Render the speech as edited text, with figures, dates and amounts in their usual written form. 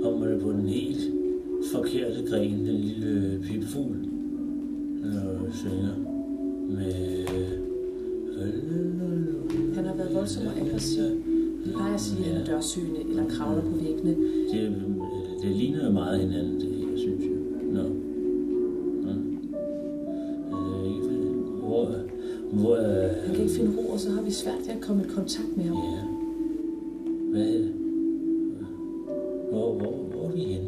Om man er på den helt forkerte gren, den lille pipfugl, der synger med... Han har været voldsom og aggressiv. Vi plejer at sige, at han er dørsøgende eller kravler på væggene. Det ligner jo meget hinanden, det her, synes jeg. Nå. Han kan ikke finde ro, og så har vi svært ved at komme i kontakt med ham. Ja. Hvad er det? Hvor er vi henne?